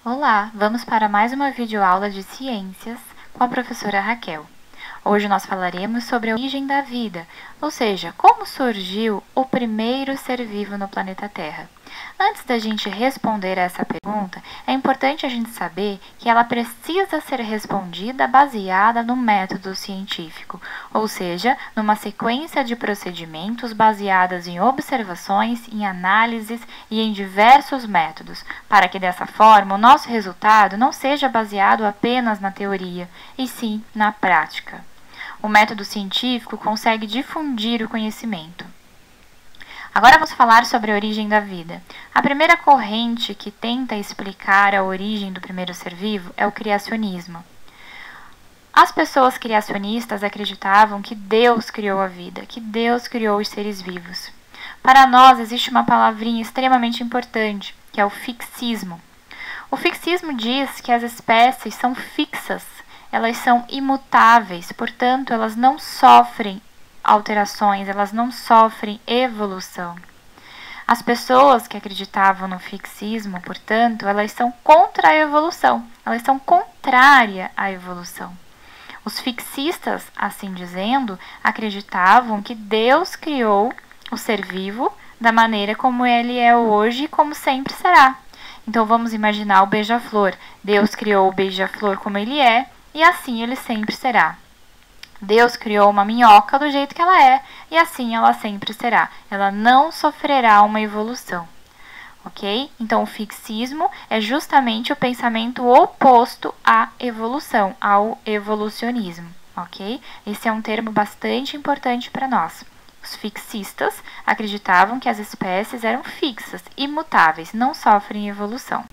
Olá, vamos para mais uma videoaula de ciências com a professora Raquel. Hoje nós falaremos sobre a origem da vida, ou seja, como surgiu o primeiro ser vivo no planeta Terra. Antes da gente responder essa pergunta, é importante a gente saber que ela precisa ser respondida baseada no método científico, ou seja, numa sequência de procedimentos baseadas em observações, em análises e em diversos métodos, para que dessa forma o nosso resultado não seja baseado apenas na teoria, e sim na prática. O método científico consegue difundir o conhecimento. Agora vamos falar sobre a origem da vida. A primeira corrente que tenta explicar a origem do primeiro ser vivo é o criacionismo. As pessoas criacionistas acreditavam que Deus criou a vida, que Deus criou os seres vivos. Para nós existe uma palavrinha extremamente importante, que é o fixismo. O fixismo diz que as espécies são fixas, elas são imutáveis, portanto, elas não sofrem alterações, elas não sofrem evolução. As pessoas que acreditavam no fixismo, portanto, elas são contra a evolução, elas são contrárias à evolução. Os fixistas, assim dizendo, acreditavam que Deus criou o ser vivo da maneira como ele é hoje e como sempre será. Então vamos imaginar o beija-flor. Deus criou o beija-flor como ele é e assim ele sempre será. Deus criou uma minhoca do jeito que ela é e assim ela sempre será. Ela não sofrerá uma evolução. Ok? Então o fixismo é justamente o pensamento oposto à evolução, ao evolucionismo. Ok? Esse é um termo bastante importante para nós. Os fixistas acreditavam que as espécies eram fixas, imutáveis, não sofrem evolução.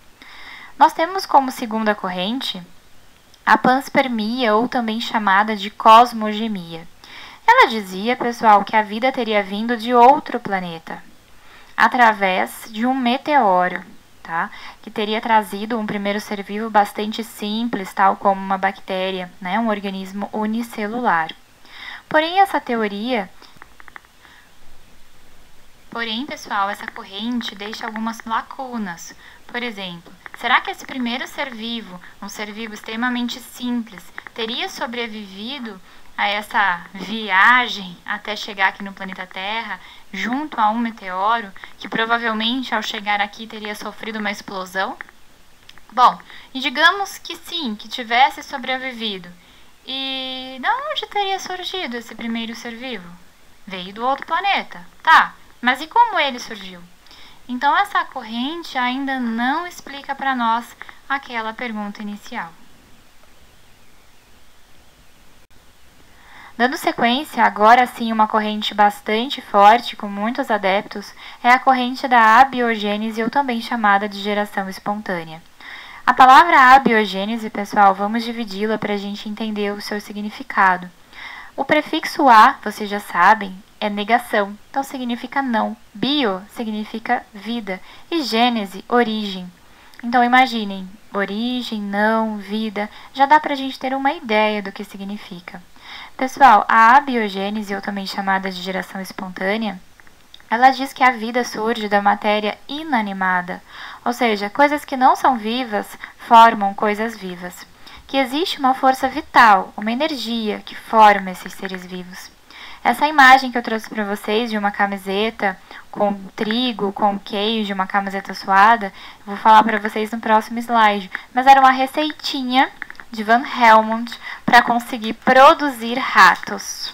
Nós temos como segunda corrente a panspermia, ou também chamada de cosmogemia. Ela dizia, pessoal, que a vida teria vindo de outro planeta, através de um meteoro, tá? Que teria trazido um primeiro ser vivo bastante simples, tal como uma bactéria, né? Um organismo unicelular. Porém, pessoal, essa corrente deixa algumas lacunas. Por exemplo, será que esse primeiro ser vivo, um ser vivo extremamente simples, teria sobrevivido a essa viagem até chegar aqui no planeta Terra, junto a um meteoro, que provavelmente ao chegar aqui teria sofrido uma explosão? Bom, e digamos que sim, que tivesse sobrevivido. E de onde teria surgido esse primeiro ser vivo? Veio do outro planeta, tá? Mas e como ele surgiu? Então, essa corrente ainda não explica para nós aquela pergunta inicial. Dando sequência, agora sim, uma corrente bastante forte, com muitos adeptos, é a corrente da abiogênese, ou também chamada de geração espontânea. A palavra abiogênese, pessoal, vamos dividi-la para a gente entender o seu significado. O prefixo a, vocês já sabem, é negação, então significa não. Bio significa vida e gênese, origem. Então imaginem, origem, não, vida, já dá para a gente ter uma ideia do que significa. Pessoal, a abiogênese, ou também chamada de geração espontânea, ela diz que a vida surge da matéria inanimada, ou seja, coisas que não são vivas formam coisas vivas. Que existe uma força vital, uma energia que forma esses seres vivos. Essa imagem que eu trouxe para vocês de uma camiseta com trigo, com queijo, uma camiseta suada, eu vou falar para vocês no próximo slide, mas era uma receitinha de Van Helmont para conseguir produzir ratos.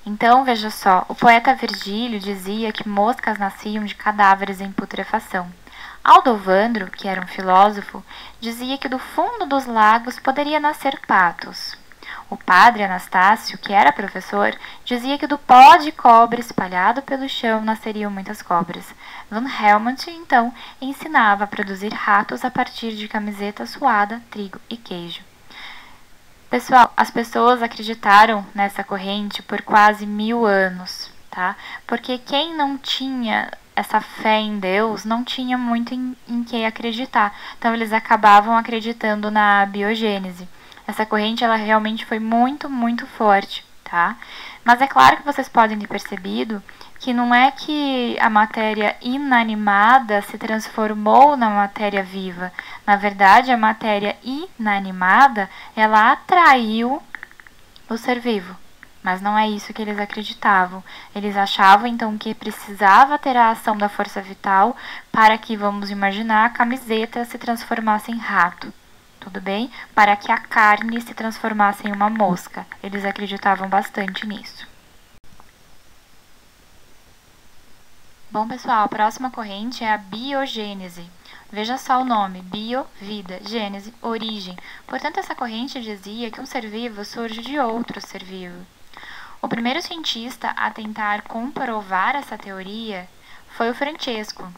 Então, veja só, o poeta Virgílio dizia que moscas nasciam de cadáveres em putrefação. Aldovandro, que era um filósofo, dizia que do fundo dos lagos poderia nascer patos. O padre Anastácio, que era professor, dizia que do pó de cobre espalhado pelo chão nasceriam muitas cobras. Van Helmont, então, ensinava a produzir ratos a partir de camiseta suada, trigo e queijo. Pessoal, as pessoas acreditaram nessa corrente por quase 1000 anos, tá? Porque quem não tinha essa fé em Deus não tinha muito em que acreditar. Então, eles acabavam acreditando na biogênese. Essa corrente, ela realmente foi muito, muito forte, tá? Mas é claro que vocês podem ter percebido que não é que a matéria inanimada se transformou na matéria viva. Na verdade, a matéria inanimada, ela atraiu o ser vivo. Mas não é isso que eles acreditavam. Eles achavam, então, que precisava ter a ação da força vital para que, vamos imaginar, a camiseta se transformasse em rato. Tudo bem? Para que a carne se transformasse em uma mosca. Eles acreditavam bastante nisso. Bom, pessoal, a próxima corrente é a biogênese. Veja só o nome, bio, vida, gênese, origem. Portanto, essa corrente dizia que um ser vivo surge de outro ser vivo. O primeiro cientista a tentar comprovar essa teoria foi o Francesco.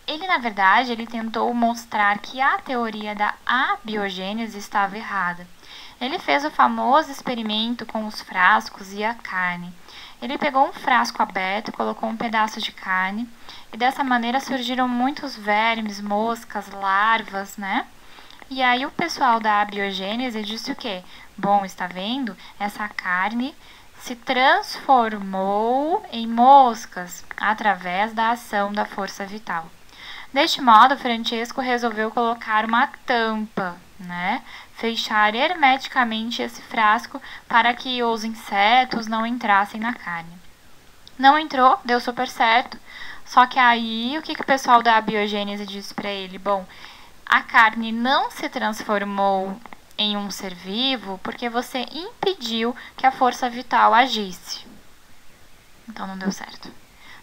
Ele, na verdade, tentou mostrar que a teoria da abiogênese estava errada. Ele fez o famoso experimento com os frascos e a carne. Ele pegou um frasco aberto, colocou um pedaço de carne e dessa maneira surgiram muitos vermes, moscas, larvas, né? E aí o pessoal da abiogênese disse o quê? Bom, está vendo? Essa carne se transformou em moscas através da ação da força vital. Deste modo, Francesco resolveu colocar uma tampa, né? Fechar hermeticamente esse frasco para que os insetos não entrassem na carne. Não entrou, deu super certo. Só que aí, o que o pessoal da biogênese disse para ele? Bom, a carne não se transformou em um ser vivo porque você impediu que a força vital agisse. Então não deu certo.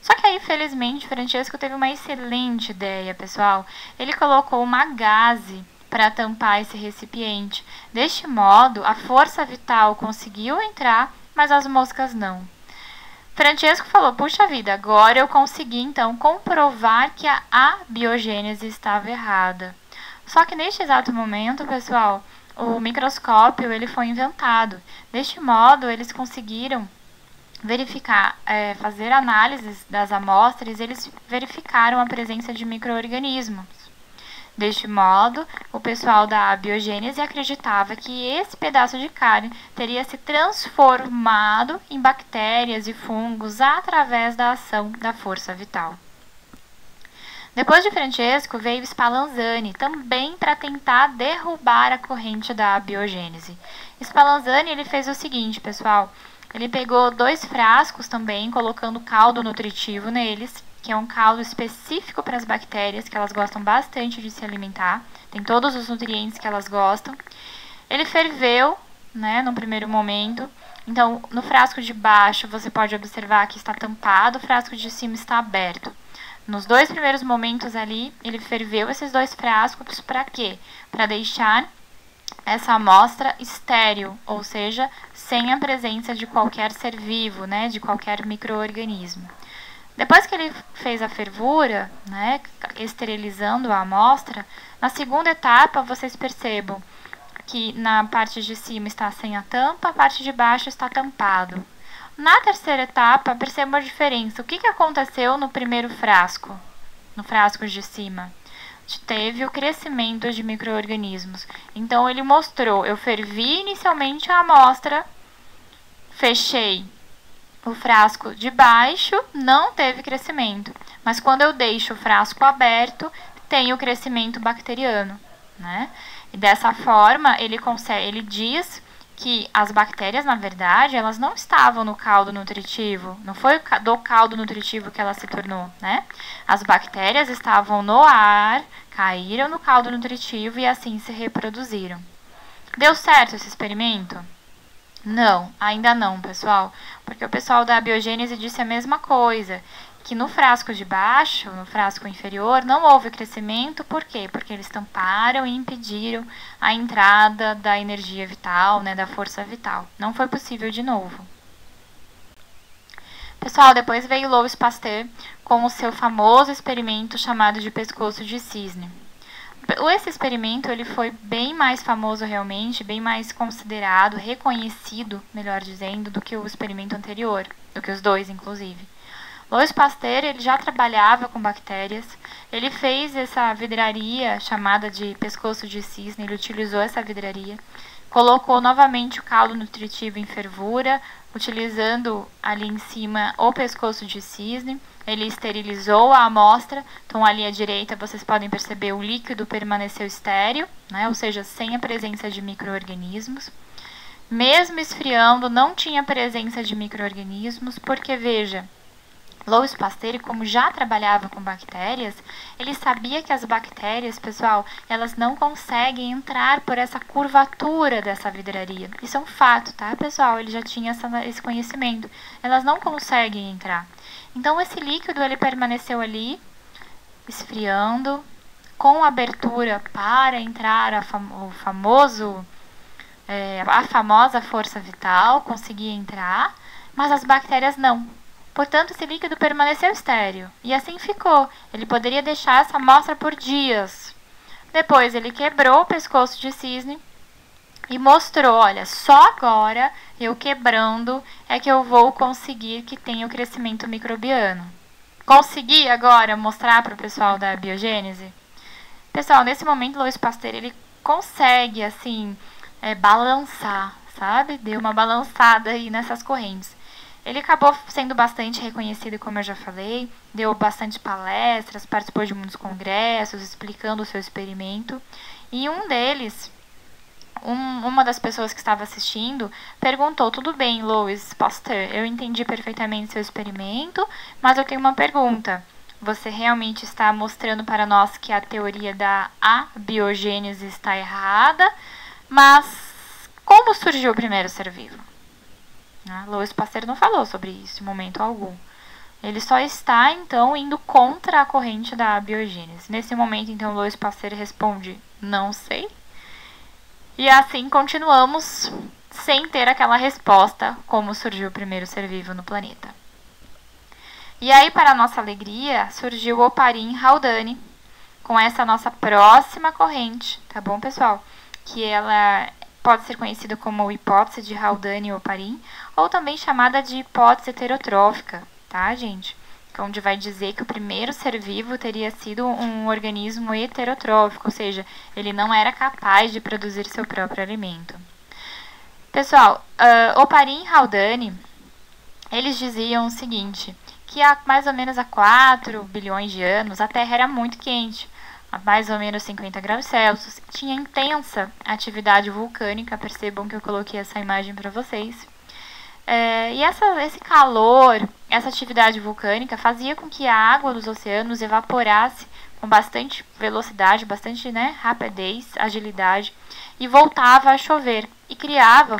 Só que aí, felizmente, Francesco teve uma excelente ideia, pessoal. Ele colocou uma gaze para tampar esse recipiente. Deste modo, a força vital conseguiu entrar, mas as moscas não. Francesco falou, puxa vida, agora eu consegui então comprovar que a abiogênese estava errada. Só que neste exato momento, pessoal, o microscópio ele foi inventado. Deste modo, eles conseguiram verificar, fazer análises das amostras, eles verificaram a presença de micro-organismos. Deste modo, o pessoal da biogênese acreditava que esse pedaço de carne teria se transformado em bactérias e fungos através da ação da força vital. Depois de Francesco, veio Spallanzani, também para tentar derrubar a corrente da biogênese. Spallanzani ele fez o seguinte, pessoal. Ele pegou 2 frascos também, colocando caldo nutritivo neles, que é um caldo específico para as bactérias, que elas gostam bastante de se alimentar. Tem todos os nutrientes que elas gostam. Ele ferveu, né, no primeiro momento. Então, no frasco de baixo, você pode observar que está tampado, o frasco de cima está aberto. Nos 2 primeiros momentos ali, ele ferveu esses 2 frascos para quê? Para deixar essa amostra estéril, ou seja, sem a presença de qualquer ser vivo, né, de qualquer micro-organismo. Depois que ele fez a fervura, né, esterilizando a amostra, na segunda etapa vocês percebam que na parte de cima está sem a tampa, a parte de baixo está tampado. Na terceira etapa, percebam a diferença. O que aconteceu no primeiro frasco, no frasco de cima? Teve o crescimento de micro-organismos. Então, ele mostrou, eu fervi inicialmente a amostra, fechei o frasco de baixo, não teve crescimento. Mas quando eu deixo o frasco aberto, tem o crescimento bacteriano, né? E dessa forma, ele diz que as bactérias, na verdade, elas não estavam no caldo nutritivo. Não foi do caldo nutritivo que ela se tornou, né? As bactérias estavam no ar, caíram no caldo nutritivo e assim se reproduziram. Deu certo esse experimento? Não, ainda não, pessoal. Porque o pessoal da biogênese disse a mesma coisa. Que no frasco de baixo, no frasco inferior, não houve crescimento. Por quê? Porque eles tamparam e impediram a entrada da energia vital, né, da força vital. Não foi possível de novo. Pessoal, depois veio Louis Pasteur com o seu famoso experimento chamado de pescoço de cisne. Esse experimento ele foi bem mais famoso realmente, bem mais considerado, reconhecido, melhor dizendo, do que o experimento anterior, do que os dois, inclusive. Louis Pasteur ele já trabalhava com bactérias, ele fez essa vidraria chamada de pescoço de cisne, ele utilizou essa vidraria, colocou novamente o caldo nutritivo em fervura, utilizando ali em cima o pescoço de cisne. Ele esterilizou a amostra, então ali à direita vocês podem perceber o líquido permaneceu estéril, né? Ou seja, sem a presença de micro-organismos. Mesmo esfriando, não tinha presença de micro-organismos, porque veja, Louis Pasteur, como já trabalhava com bactérias, ele sabia que as bactérias, pessoal, elas não conseguem entrar por essa curvatura dessa vidraria. Isso é um fato, tá, pessoal? Ele já tinha esse conhecimento. Elas não conseguem entrar. Então, esse líquido, ele permaneceu ali, esfriando, com abertura para entrar a famosa força vital, conseguia entrar, mas as bactérias não. Portanto, esse líquido permaneceu estéril. E assim ficou. Ele poderia deixar essa amostra por dias. Depois, ele quebrou o pescoço de cisne e mostrou, olha, só agora, eu quebrando, é que eu vou conseguir que tenha o crescimento microbiano. Consegui agora mostrar para o pessoal da biogênese? Pessoal, nesse momento, Louis Pasteur, ele consegue, assim, balançar, sabe? Deu uma balançada aí nessas correntes. Ele acabou sendo bastante reconhecido, como eu já falei, deu bastante palestras, participou de muitos congressos, explicando o seu experimento. E um deles, uma das pessoas que estava assistindo, perguntou, tudo bem, Louis Pasteur, eu entendi perfeitamente seu experimento, mas eu tenho uma pergunta. Você realmente está mostrando para nós que a teoria da abiogênese está errada, mas como surgiu o primeiro ser vivo? Louis Pasteur não falou sobre isso em momento algum. Ele só está, então, indo contra a corrente da abiogênese. Nesse momento, então, Louis Pasteur responde, não sei. E assim continuamos sem ter aquela resposta como surgiu o primeiro ser vivo no planeta. E aí, para nossa alegria, surgiu o Oparin Haldane com essa nossa próxima corrente, tá bom, pessoal? Que ela pode ser conhecida como hipótese de Haldane-Oparin, ou também chamada de hipótese heterotrófica, tá, gente? Onde vai dizer que o primeiro ser vivo teria sido um organismo heterotrófico, ou seja, ele não era capaz de produzir seu próprio alimento. Pessoal, Oparin e Haldane, eles diziam o seguinte, que há mais ou menos 4 bilhões de anos a Terra era muito quente, a mais ou menos 50 graus Celsius, tinha intensa atividade vulcânica, percebam que eu coloquei essa imagem para vocês. E esse calor, essa atividade vulcânica fazia com que a água dos oceanos evaporasse com bastante velocidade, bastante rapidez, agilidade, e voltava a chover. E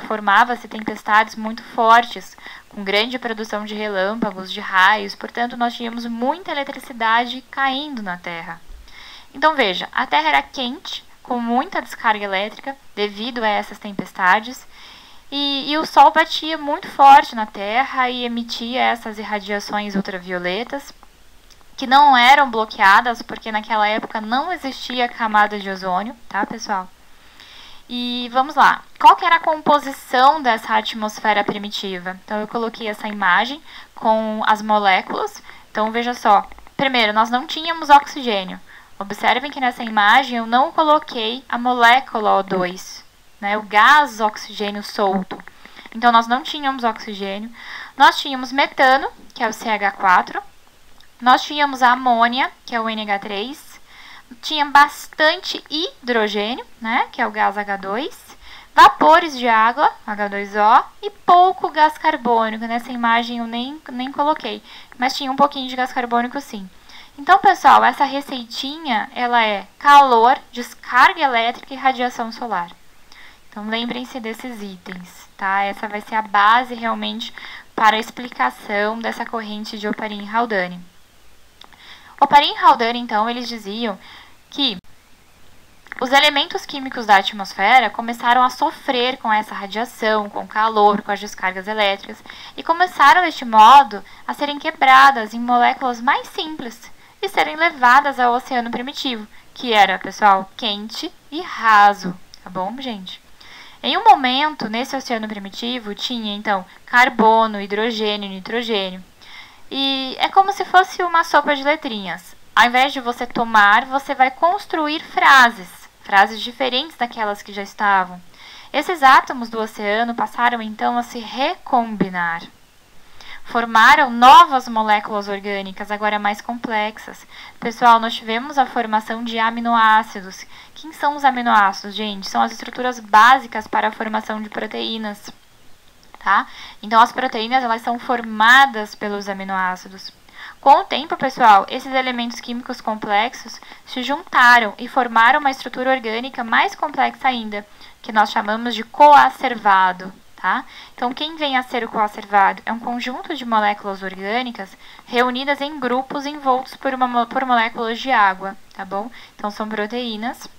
formava-se tempestades muito fortes, com grande produção de relâmpagos, de raios, portanto nós tínhamos muita eletricidade caindo na Terra. Então veja, a Terra era quente, com muita descarga elétrica, devido a essas tempestades, e o Sol batia muito forte na Terra e emitia essas irradiações ultravioletas, que não eram bloqueadas, porque naquela época não existia camada de ozônio, tá, pessoal? E vamos lá, qual que era a composição dessa atmosfera primitiva? Então eu coloquei essa imagem com as moléculas, então veja só, primeiro, nós não tínhamos oxigênio. Observem que nessa imagem eu não coloquei a molécula O2, o gás oxigênio solto. Então, nós não tínhamos oxigênio. Nós tínhamos metano, que é o CH4. Nós tínhamos a amônia, que é o NH3. Tinha bastante hidrogênio, que é o gás H2. Vapores de água, H2O. E pouco gás carbônico. Nessa imagem eu nem coloquei. Mas tinha um pouquinho de gás carbônico, sim. Então, pessoal, essa receitinha, ela é calor, descarga elétrica e radiação solar. Então, lembrem-se desses itens, tá? Essa vai ser a base, realmente, para a explicação dessa corrente de Oparin e Haldane. Oparin e Haldane, então, eles diziam que os elementos químicos da atmosfera começaram a sofrer com essa radiação, com o calor, com as descargas elétricas, e começaram, deste modo, a serem quebradas em moléculas mais simples, e serem levadas ao oceano primitivo, que era, pessoal, quente e raso, tá bom, gente? Em um momento, nesse oceano primitivo, tinha, então, carbono, hidrogênio, nitrogênio. E é como se fosse uma sopa de letrinhas. Ao invés de você tomar, você vai construir frases diferentes daquelas que já estavam. Esses átomos do oceano passaram então a se recombinar. Formaram novas moléculas orgânicas, agora mais complexas. Pessoal, nós tivemos a formação de aminoácidos. Quem são os aminoácidos, gente? São as estruturas básicas para a formação de proteínas. Tá? Então, as proteínas elas são formadas pelos aminoácidos. Com o tempo, pessoal, esses elementos químicos complexos se juntaram e formaram uma estrutura orgânica mais complexa ainda, que nós chamamos de coacervado. Tá? Então, quem vem a ser o coacervado é um conjunto de moléculas orgânicas reunidas em grupos envoltos por moléculas de água, tá bom? Então, são proteínas,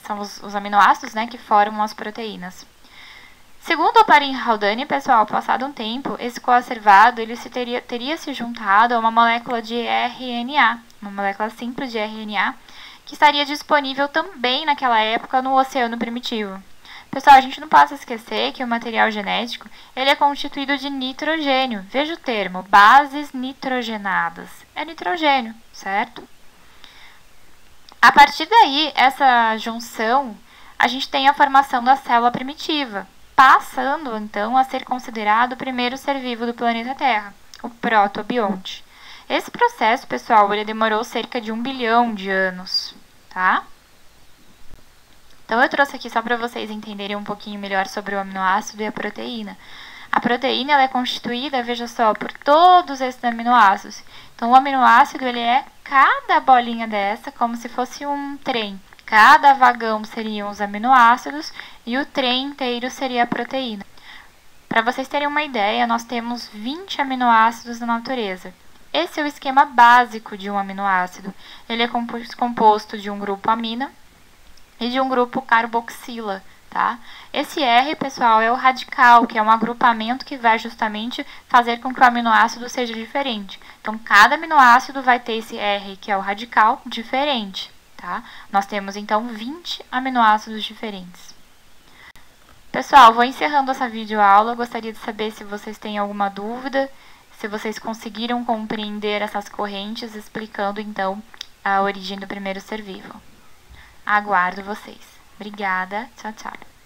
são os aminoácidos, né, que formam as proteínas. Segundo o Parin Haldane, pessoal, passado um tempo, esse coacervado ele teria se juntado a uma molécula de RNA, uma molécula simples de RNA, que estaria disponível também naquela época no oceano primitivo. Pessoal, a gente não pode esquecer que o material genético ele é constituído de nitrogênio. Veja o termo, bases nitrogenadas. É nitrogênio, certo? A partir daí, essa junção, a gente tem a formação da célula primitiva, passando, então, a ser considerado o primeiro ser vivo do planeta Terra, o protobionte. Esse processo, pessoal, ele demorou cerca de 1 bilhão de anos, tá? Então, eu trouxe aqui só para vocês entenderem um pouquinho melhor sobre o aminoácido e a proteína. A proteína ela é constituída, veja só, por todos esses aminoácidos. Então, o aminoácido ele é cada bolinha dessa, como se fosse um trem. Cada vagão seriam os aminoácidos e o trem inteiro seria a proteína. Para vocês terem uma ideia, nós temos 20 aminoácidos na natureza. Esse é o esquema básico de um aminoácido. Ele é composto de um grupo amina e de um grupo carboxila, tá? Esse R, pessoal, é o radical, que é um agrupamento que vai justamente fazer com que o aminoácido seja diferente. Então, cada aminoácido vai ter esse R, que é o radical, diferente, tá? Nós temos, então, 20 aminoácidos diferentes. Pessoal, vou encerrando essa videoaula. Gostaria de saber se vocês têm alguma dúvida, se vocês conseguiram compreender essas correntes, explicando, então, a origem do primeiro ser vivo. Aguardo vocês. Obrigada. Tchau, tchau.